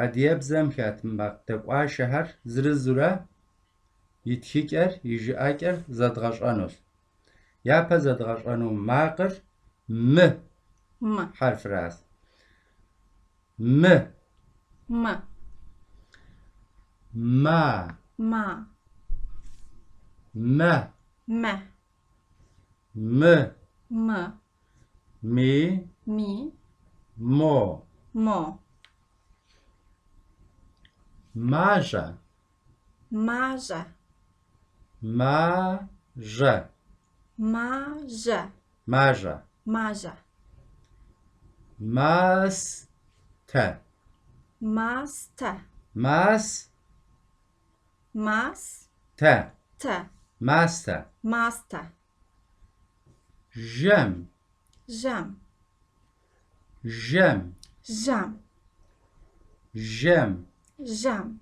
Адыгэбзэм хэтмэ текӏуашэхэр зырызурэ итхыкӏэр, ижыӏакӏэр зэдгъэшӏэнущ. Япэ зэдгъэшӏэну макъыр мы хьарф раз. Мы. Ма. Ма. Ма. Мэ. Ме. Мы. М. Ми. Ми. Мо. Мо. Мажа. Мажа. Мажа. Мажа. Мажа. Мажа. Масте. Маста. Масте. Маста. Масте. Маста. Жем. Жам. Жем. Жам. Жем. Жам.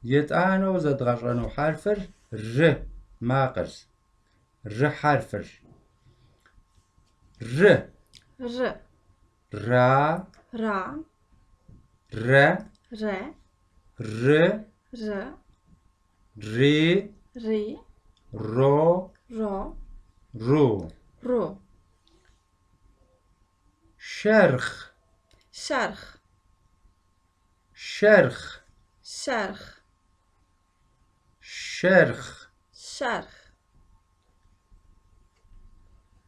يتآنو زدغشانو حرفر ر ماقرس ر حرفر ر ر. را را. ر ر. ر ر. ری ری. رو رو. رو رو. شرخ شرخ. شرخ شرخ. شرخ شرخ.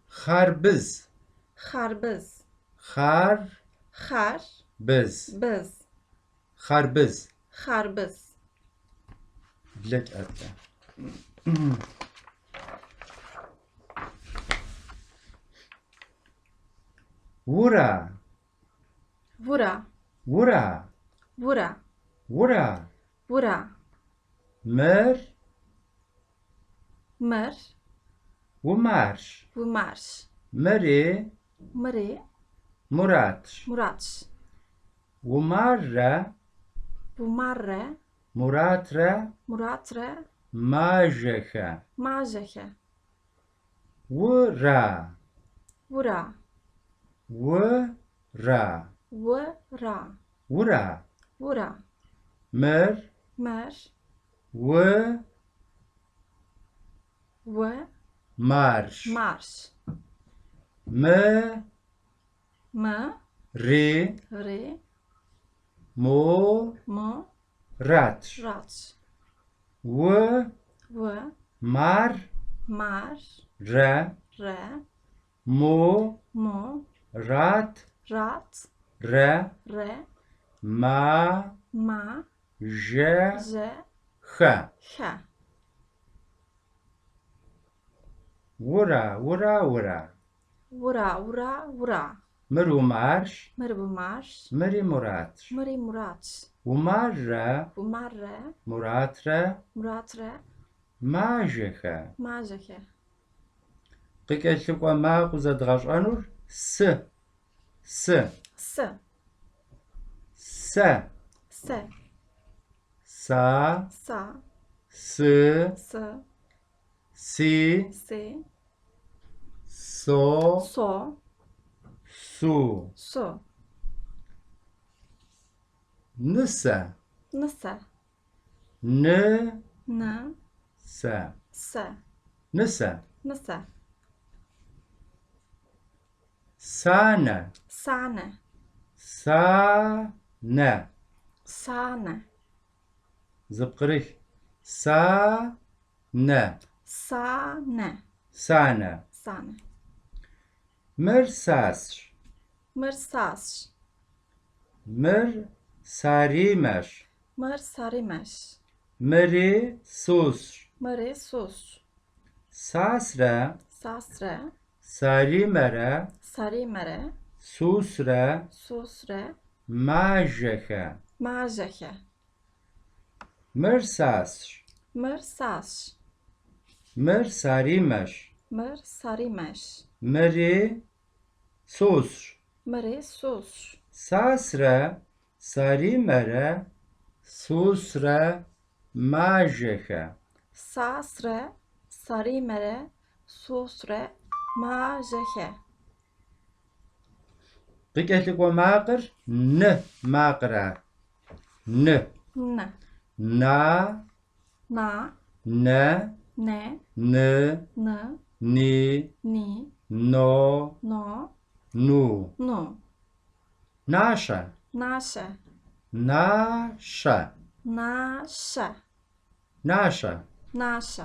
خربز خربز. خر خر. بز بز. خربز خربز. لك أبدا ورا ورا. ورا ورا. ورا ورا. مر مر. ومارش ومارش. مري مري. مراتش مراتش. ومارة ومرة. مراترة مراترة. ماجخة ماجخة. ورا ورا. ورا ورا. ورا ورا. مر مر. و و. مارش مارش. م ما. ري ري. مو مو. راتش راتش. و و. مار مار. ر ر. مو مو. رات رات. ر ر. ما ما. ج ج. خ خ. ورا ورا ورا ورا. ورا. ورا. مرو مارش مربو مارش. مري مراتش مري مراتش. ومارة ومرة. مراترة مراترة. ماجخة ماجخة. قيكشلقوا ماقو زدغشانور س س س. س س. سا سا. س س. سي سي. سو سو. سو سو. نسا نسا. ن ن. سا س. نسا نسا. سانا سانة. سانا سانة. زبقريك سانا سانة. سانا سانة. مرساس مرساش. مر ساريمش مر ساريمش. مري سوس مري سوس. ساسرا ساسرة. ساريمرا ساريمرة. سوسرا سوسرة. ماجخة ماجخة. مرساس مرساش. مر ساريمش مر ساريمش. مري سوس مري سوس. ساسرا ساريمرا سوسرا ماجخة ساسرة. ساريمرة. سوسرة. ماجخة. къикӏэлъыкӏуэ макъыр ны макъра. Ны. N. На, Na. нэ, Ne. ны, N. ни, Ni. но, No. ну. Nu. Наша. Nasze. Наша. Nasze. Наша. Nasze.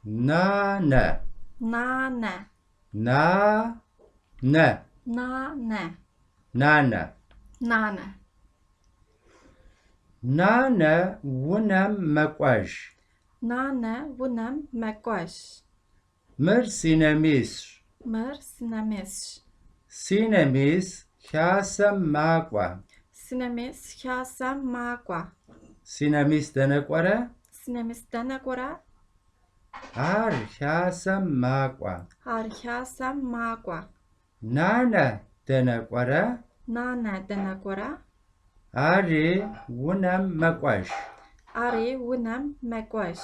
Нане. Nane. На-не. Nane. Нане. Nane. Нане унэм мэкӏуэж. Nane vunem mekweş. Мыр си нэмисщ. Mır sinemisş. Си нэмис хасэм макӏуэ. Sinemis xasem makwa. Си нэмис дэнэ кӏуэрэ? Sinemis dene göre Ар хасэм макӏуэ. ar xasem makwa. Нанэ дэнэ кӏуэрэ? Nane dene göre Ари унэм мэкӏуэж. ari vunem mekweş.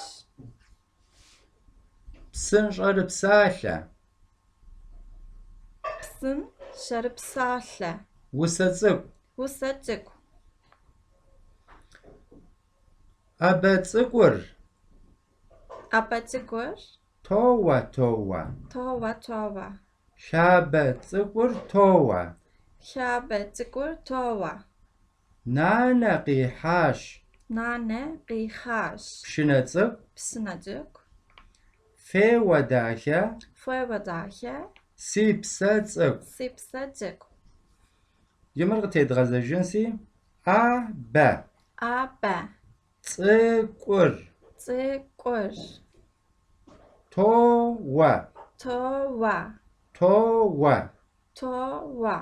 Псынщӏэр псалъэ. Psın şerpsalhe. Усэ цӏыкӏу. Vusecık. Ӏэбэ цӏыкӏур Apacıkur. тоуэ-тоуэ. Tova tova. Лъабэ цӏыкӏур тоуэ. Xabecıkur tova. Нанэ къихьащ. Nane qixaş. Пшынэ цӏыкӏу. Psınacık. Феуэ дахэ. Fuevedahe. Си псэ цӏыкӏу. Sipsecık. Имыр къытедгъэзэжынси. Ӏабэ Abe. цӏыкӏур Tsıkur. тоуэ. Tova. Тоуэ. Tova.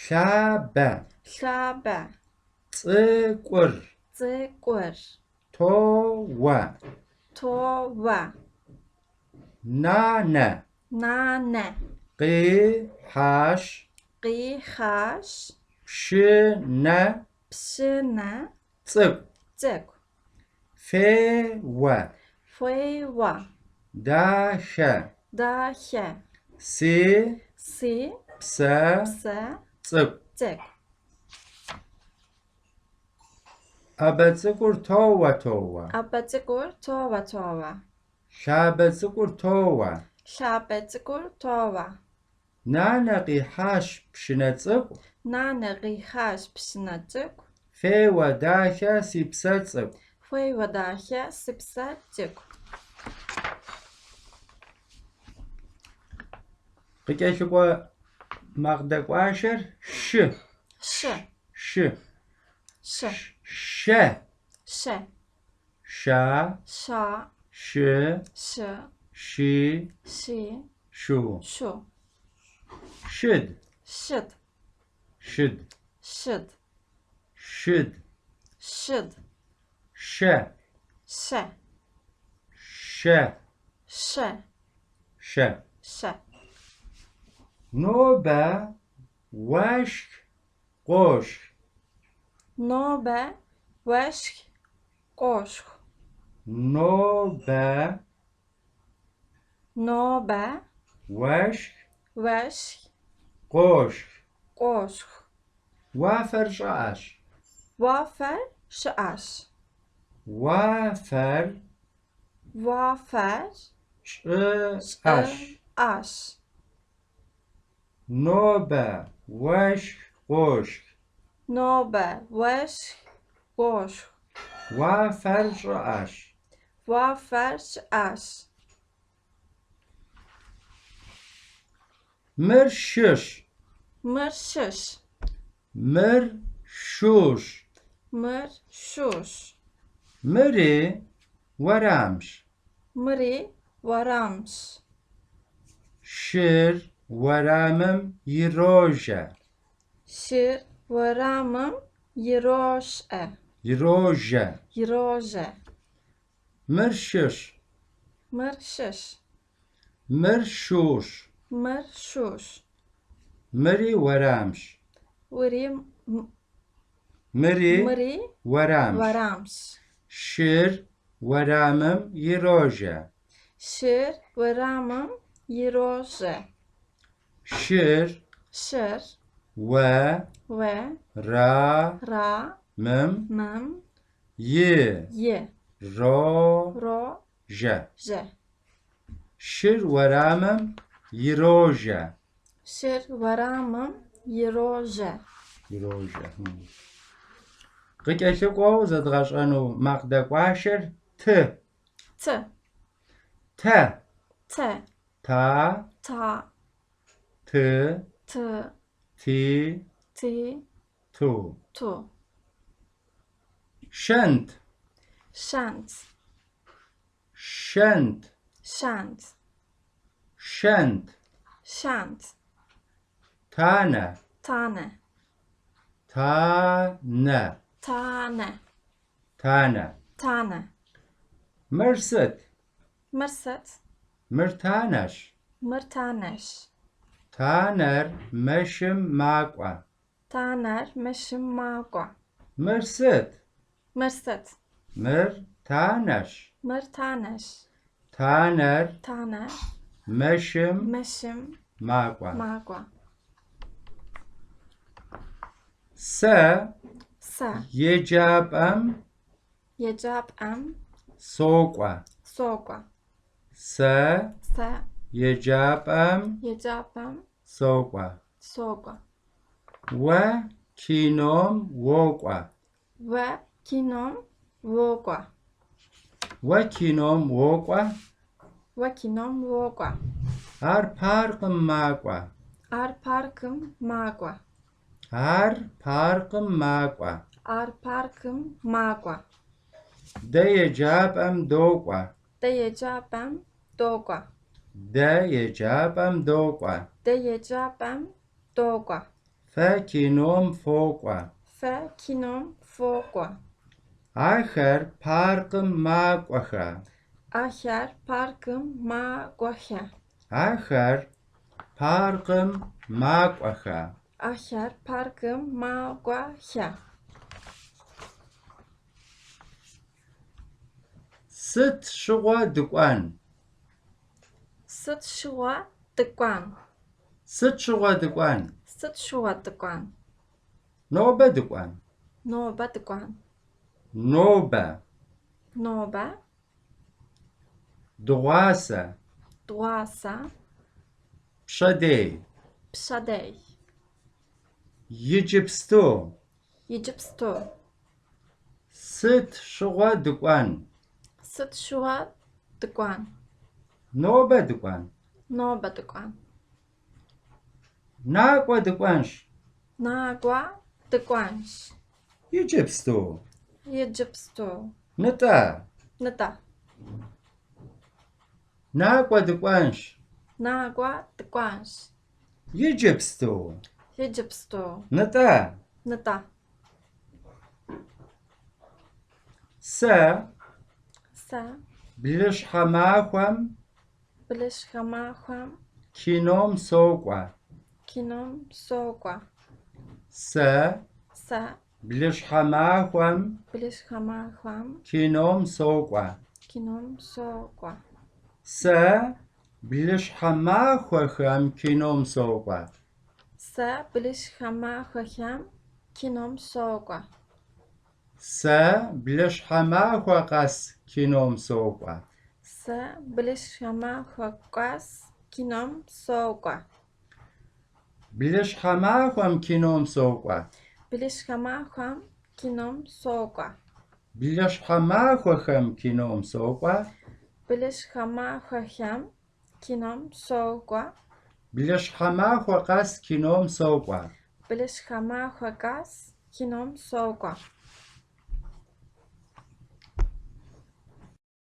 Лъабэ Xabe. цӏыкӏур Tsıkur. тоуэ. Tova. Нанэ Nane. къихьащ. Qixaş. Пшынэ Pşıne. цӏыкӏу. Cık. Феуэ Fueva. дахэ. Dahe. Си Si. псэ Pse. цӏыкӏу. Cık. Ӏэбэ цӏыкӏур тоуэ-тоуэ. Apacıkur tova tova. Лъабэ цӏыкӏур тоуэ. Xabecıkur tova. Нанэ къихьащ пшынэ цӏыкӏу. Nane qixaş pşınacık. Феуэ дахэ си псэ цӏыкӏу. Fueva dahe sipse cık. Къыкӏэлъыкӏуэ макъ-дэкӏуашэр шы. Şı. Шы. Şı. Щэ. Şe. Ща. Şa. Шы. Şı. Щи. Şi. Шу. Şu. Шыд. Şıd. Шыд. Şıd. Шыд. Şıd. Щэ. Şe. Щэ. Şe. Щэ. Şe. Нобэ уэшх къошх. Nobe. Veşk. Koşk. Нобэ Nobe. уэшх Veşk. къошх. Koşk. Уафэр щӏыӏэщ. Vafer. Şıaş. Уафэр Vafer. щӏыӏэщ. Aş. Нобэ уэшх къошх. Nobe. Veşk. Koşk. Уафэр щӏыӏэщ. Vafer. Şıaş. Мыр шыш. Mır şış. Мыр шуш. Mır şuş. Мыри уэрамщ. Mıri varamş. Шыр уэрамым ирожэ. Şır varamım yiroş'e. Ирожэ. Yiroje. Мыр шыш. Mır şış. Мыр шуш. Mır şuş. Мыри уэрамщ. Vıri Мыри mıri уэрамщ. varamş. Шыр уэрамым ирожэ. Şır varamım yiroje. Шыр şır, ve, ve, ra, ra, mım, mım, yi, ye, ro, ro, je. je. Şir ve ramım, yiroje. Şır, varamım, yiro, je. Yiroje. Къыкӏэлъыкӏоу зэдгъэшӏэнэу макъ дэкӏуашэр ты. Tı, Тэ. te, Та. ta, Ты. tı, Ти. ti, Ту. tu. Şent. Şant, Şent. şant, Şent. şant. Tane. Tane, Tane. tane, Tane. tane. Mırsıt. Mırsıt, Mırtaneş. mırtaneş. Taner meşim makwa. Taner, meşim, magua. Mırsıt. Mırsıt, Mırtaneş. mırtaneş. Taner Taner, meşim meşim, makwa. magua. Se Se, yecabam yecabem, soğukwa. soğukwa. Se Se, yecabam yecabem, soğukwa. soğukwa. Ve kinom wokwa. Ve kinom, vokwa. Ve kinom wokwa. Ve kinom, vokwa. Ar parkım makwa. Ar parkım, magua. Ar parkım makwa. Ar parkım, magua. De yecabam dokwa. De yecabem, dokwa. De yecabam dokwa. De yecabem, dokwa. Fe kinom fokwa. Fe kinom, fokwa. Aher parkım makwaha. Aher parkım, maguahe. Aher parkım makwaha. Aher parkım, maguahe. Sıt şuğa dükwan. Sıt şuğa tıkwan. Sıt şuğa dükwan. Sıt şuğa tıkwan. Nobe dükwan. Noba tıkwan. Nobe. Noba, Duasa. duasa, Pşadey. pşadej. Yicipstu. Yicipstu. Sıt şuğa dükwan. Sıt şuğa tıkwan. Nobe dükwan. Noba tıkwan. Nakwa dükwanş. Nagua tıkwanş. Yicipstu. Yicipstu. Nıta. Nıta. Nakwa dükwanş. Nagua tıkwanş. Yicipstu. Yicipstu. Nıta. Nıta. Se Se, blişhamaxam blişhamaham, kinom soğukwa. kinom, soğukwa. Se Se, blişhamaxam blişhamaham, kinom soğukwa. kinom, soğukwa. Se blişhamaxam kinom soğukwa. Se, blişhamaham, kinom, soğukwa. Se blişhamaxas kinom soğukwa. Se, blişhamahakas, kinom, soğukwa. Blişhamaxam kinom soğukwa. Blişhamaham, kinom, soğukwa. Blişhamaxam kinom soğukwa. Blişhamaham, kinom, soğukwa. Blişhamaxas kinom soğukwa. Blişhamahakas, kinom, soğukwa.